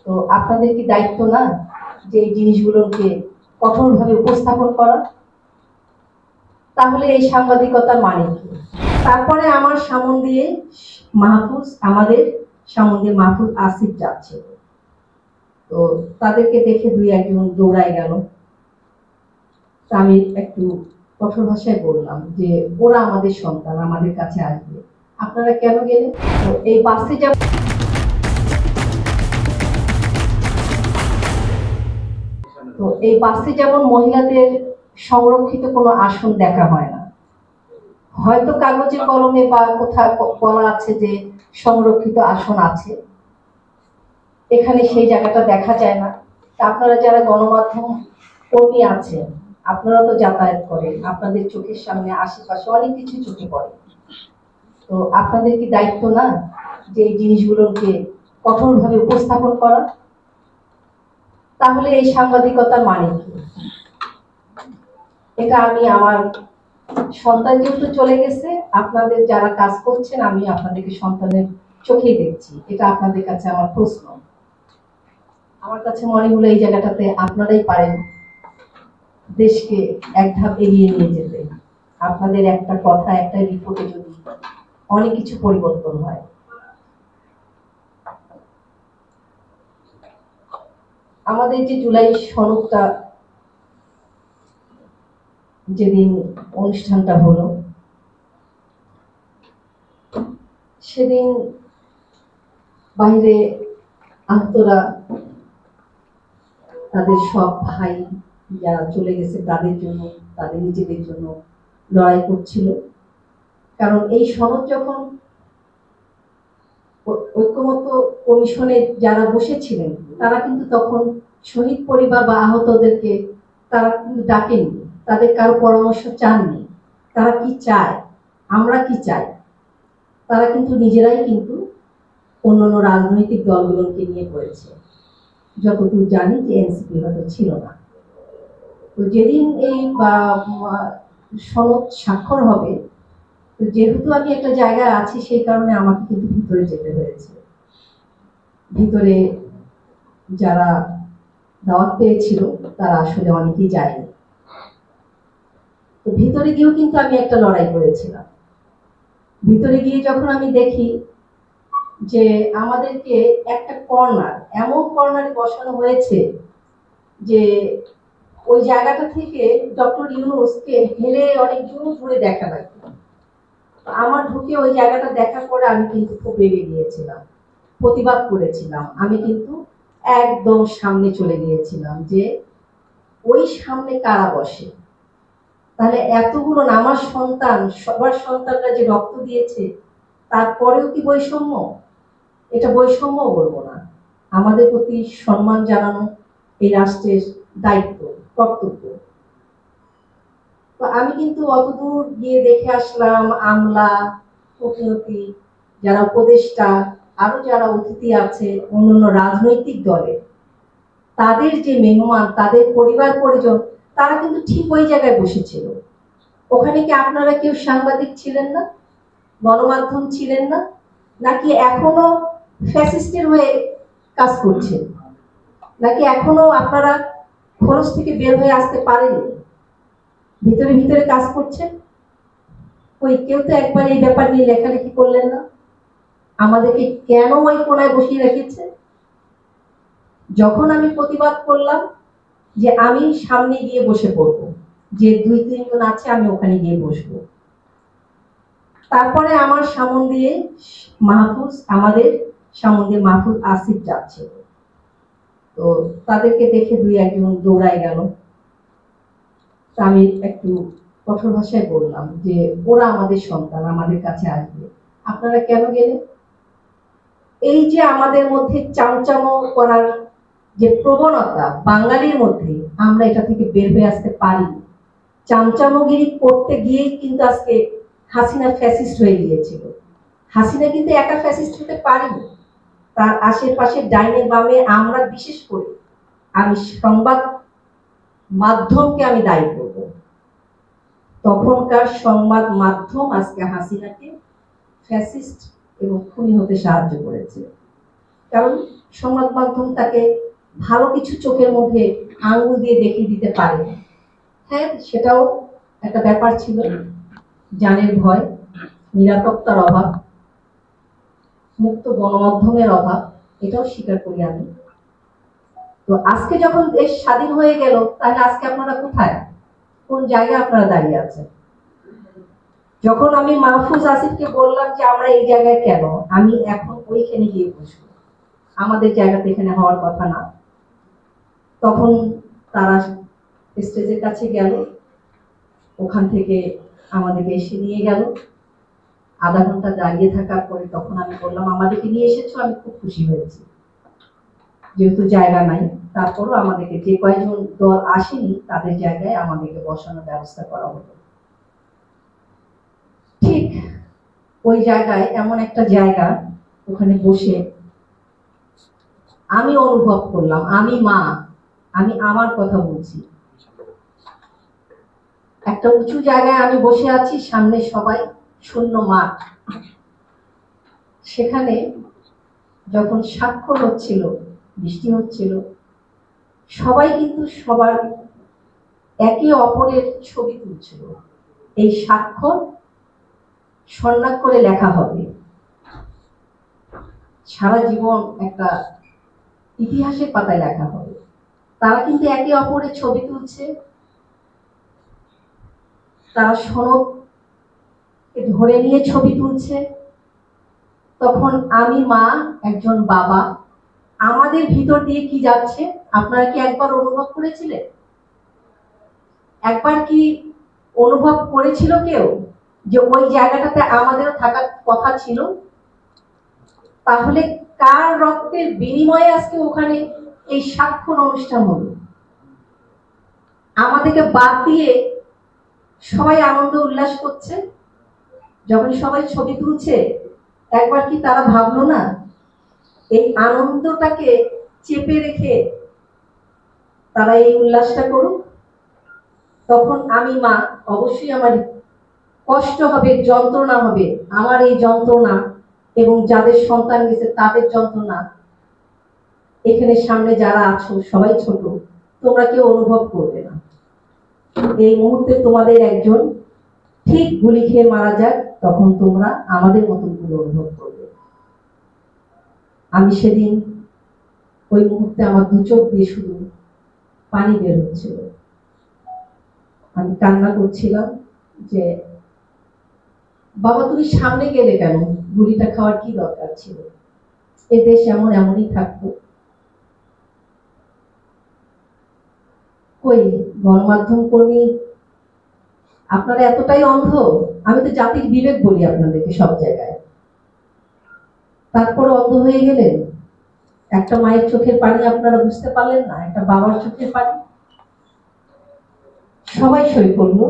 তো আপনাদের কি দায়িত্ব না যে এই জিনিসগুলোকে কঠোরভাবে উপস্থাপন করা? তাহলে এই সাংবাদিকতার মানে কি? তারপরে আমার সামনে আমাদের সামনে মাহফুজ আসিফ যাচ্ছে, তো তাদেরকে দেখে দুই একজন দৌড়ায় গেল। আমি একটু কঠোর ভাষায় বললাম যে ওরা আমাদের সন্তান, আমাদের কাছে আসবে, আপনারা কেন গেলেন? তো এই বাসে যেমন মহিলাদের সংরক্ষিত কোনো আসন দেখা হয় না, হয়তো কাগজে কলমে বা কোথাও বলা আছে যে সংরক্ষিত আসন আছে, এখানে সেই জায়গাটা দেখা যায় না। আপনারা যারা গণমাধ্যম কর্মী আছেন, আপনারা তো যাতায়াত করেন, আপনাদের চোখের সামনে আশেপাশে অনেক কিছু চোখে পড়ে। তো আপনাদের কি দায়িত্ব না যে এই জিনিসগুলোকে কঠোরভাবে উপস্থাপন করা? তাহলে এই সাংবাদিকতার মানে কি? এটা আমি আমার সন্তান যেহেতু চলে গেছে, আপনাদের যারা কাজ করছেন আমি আপনাদেরকে সন্তানের চোখেই দেখছি, এটা আপনাদের কাছে আমার প্রশ্ন। আমার কাছে মনে হলো এই জায়গাটাতে আপনারাই পারেন দেশকে এক ধাপ এগিয়ে নিয়ে যেতে। আপনাদের একটা কথা, একটা রিপোর্টে যদি অনেক কিছু পরিবর্তন হয়। আমাদের যে জুলাই সনদটা যেদিন অনুষ্ঠানটা হলো, সেদিন বাইরে আহতরা তাদের সব ভাই যারা চলে গেছে তাদের জন্য, তাদের নিজেদের জন্য লড়াই করছিল। কারণ এই সনদ যখন ঐক্যমত্য কমিশনে যারা বসেছিলেন, তারা কিন্তু তখন শহীদ পরিবার বা আহতদেরকে তারা কিন্তু ডাকেননি, তাদের কারো পরামর্শ চাননি। তারা কি চায়, আমরা কি চাই, তারা কিন্তু নিজেরাই কিন্তু অন্যান্য রাজনৈতিক দলগুলোকে নিয়ে করেছে। যতদূর জানি যে এনসিপি হয়তো ছিল না। তো যেদিন এই সনদ স্বাক্ষর হবে, তো যেহেতু আমি একটা জায়গায় আছি সেই কারণে আমাকে কিন্তু ভিতরে যেতে হয়েছে। ভিতরে যারা দাওয়াত পেয়েছিল তারা আসলে অনেকেই যায়নি। তো ভিতরে গিয়েও কিন্তু আমি একটা লড়াই করেছিলাম। ভিতরে গিয়ে যখন আমি দেখি যে আমাদেরকে একটা কর্নার, এমন কর্নারে বসানো হয়েছে যে ওই জায়গাটা থেকে ডক্টর ইউনূসকে হেলে অনেক দূর ঘুরে দেখা লাগবে। আমার ঢুকে ওই জায়গাটা দেখার পরে আমি কিন্তু খুব রেগে গিয়েছিলাম, প্রতিবাদ করেছিলাম। আমি কিন্তু একদম সামনে চলে গিয়েছিলাম যে ওই সামনে কারা বসে, তাহলে এতগুলো আমার সন্তান, সবার সন্তানরা যে রক্ত দিয়েছে, তারপরেও কি বৈষম্য? এটা বৈষম্য বলবো না, আমাদের প্রতি সম্মান জানানো এই রাষ্ট্রের দায়িত্ব, কর্তব্য। তো আমি কিন্তু অতদূর গিয়ে দেখে আসলাম আমলা, প্রতিনিধি, যারা উপদেষ্টা, আরো যারা অতিথি আছে অন্যান্য রাজনৈতিক দলের, তাদের যে মেহমান, তাদের পরিবার পরিজন, তারা কিন্তু ঠিক ওই জায়গায় বসেছিল। ওখানে কি আপনারা কেউ সাংবাদিক ছিলেন না, গণমাধ্যম ছিলেন না, নাকি এখনো ফ্যাসিস্টের হয়ে কাজ করছেন, নাকি এখনো আপনারা খরচ থেকে বের হয়ে আসতে পারেননি, ভিতরে ভিতরে কাজ করছেন? ওই কেউ তো একবার এই ব্যাপার নিয়ে লেখালেখি করলেন না। আমাদেরকে কেন ওই কোনায় বসিয়ে রেখেছে? যখন আমি প্রতিবাদ করলাম যে আমি সামনে গিয়ে বসে পড়বো, যে দুই তিনজন আছে আমি ওখানে গিয়ে বসবো, তারপরে আমার আমাদের সামনে মাহফুজ আসিফ যাচ্ছে, তো তাদেরকে দেখে দুই একজন দৌড়ায় গেল। আমি একটু কঠোর ভাষায় বললাম যে ওরা আমাদের সন্তান, আমাদের কাছে আসবে, আপনারা কেন গেলেন? এই যে আমাদের মধ্যে চামচামো করার যে প্রবণতা বাঙালির মধ্যে, আমরা এটা থেকে বের হয়ে আসতে পারি। চামচামোগিরি করতে গিয়েই কিন্তু আজকে হাসিনা ফ্যাসিস্ট হয়ে গিয়েছিল। হাসিনা কিন্তু একা ফ্যাসিস্ট হতে পারেনি, তার আশেপাশে ডাইনে বামে, আমরা বিশেষ করে আমি সংবাদ মাধ্যমকে আমি দায়ী করব। তখনকার সংবাদ মাধ্যম আজকে হাসিনাকে ফ্যাসিস্ট এবং খুনি হতে সাহায্য করেছে। কারণ সংবাদ মাধ্যম তাকে ভালো কিছু চোখের মধ্যে আঙুল দিয়ে দেখিয়ে দিতে পারে। হ্যাঁ, সেটাও একটা ব্যাপার ছিল, জানের ভয়, নিরাপত্তার অভাব, মুক্ত গণমাধ্যমের অভাব, এটাও স্বীকার করি আমি। তো আজকে যখন দেশ স্বাধীন হয়ে গেল, তাহলে আজকে আপনারা কোথায়, কোন জায়গায় আপনারা দাঁড়িয়ে আছেন? যখন আমি মাহফুজ আসিফকে বললাম যে আমরা এই জায়গায় কেন, আমি এখন ওইখানে গিয়ে বসবো, আমাদের জায়গাতে এখানে হওয়ার কথা না, তখন তারা স্টেজের কাছে গেল, ওখান থেকে আমাদেরকে এসে নিয়ে গেল। আধা ঘন্টা দাঁড়িয়ে থাকার পরে তখন আমি বললাম আমাদেরকে নিয়ে এসেছো, আমি খুব খুশি হয়েছি, যেহেতু জায়গা নাই তারপরও আমাদেরকে, যে কয়েকজন দল আসেনি তাদের জায়গায় আমাদেরকে বসানোর ব্যবস্থা করা হলো। ঠিক ওই জায়গায়, এমন একটা জায়গা, ওখানে বসে আমি অনুভব করলাম, আমি মা, আমি আমার কথা বলছি, একটা উঁচু জায়গায় আমি বসে আছি, সামনে সবাই, শূন্য মাঠ। সেখানে যখন স্বাক্ষর হচ্ছিল, বৃষ্টি হচ্ছিল, সবাই কিন্তু সবার একে অপরের ছবি তুলছিল। এই স্বাক্ষর স্বর্ণাক্ষরে লেখা হবে, সারা জীবন একটা ইতিহাসের পাতায় লেখা হবে। তারা কিন্তু একে অপরের ছবি তুলছে, তারা সনদ ধরে নিয়ে ছবি তুলছে। তখন আমি মা, একজন বাবা, আমাদের ভিতর দিয়ে কি যাচ্ছে আপনারা কি একবার অনুভব করেছিলেন? একবার কি অনুভব করেছিল কেউ যে ওই জায়গাটাতে আমাদেরও থাকার কথা ছিল? তাহলে কার রক্তের বিনিময়ে আজকে ওখানে এই স্বাক্ষর অনুষ্ঠান হলো? আমাদেরকে বাদ দিয়ে সবাই আনন্দ উল্লাস করছে, যখন সবাই ছবি তুলছে, একবার কি তারা ভাবলো না এই আনন্দটাকে চেপে রেখে তারা এই উল্লাসটা করুক? তখন আমি মা, অবশ্যই আমার কষ্ট হবে, যন্ত্রণা হবে, আমার এই যন্ত্রণা এবং যাদের সন্তান গেছে তাদের যন্ত্রণা, এখানে সামনে যারা আছো সবাই ছোট, তোমরা কেউ অনুভব করবে না। এই মুহূর্তে তোমাদের একজন ঠিক গুলি খেয়ে মারা যাক, তখন তোমরা আমাদের মতন গুলো অনুভব করবে। আমি সেদিন ওই মুহূর্তে আমার দু চোখ দিয়ে শুধু পানি বের হচ্ছিল, আমি কান্না করছিলাম যে বাবা তুমি সামনে গেলে কেন, গুলিটা খাওয়ার কি দরকার ছিল? এ দেশ এমনই থাকতো। কই গণমাধ্যম কর্মী, আপনারা এতটাই অন্ধ? আমি তো জাতির বিবেক বলি আপনাদেরকে সব জায়গায়, তারপর অন্ধ হয়ে গেলেন। একটা মায়ের চোখের পানি আপনারা বুঝতে পারলেন না, একটা বাবার চোখের পানি? সবাই সই করলো,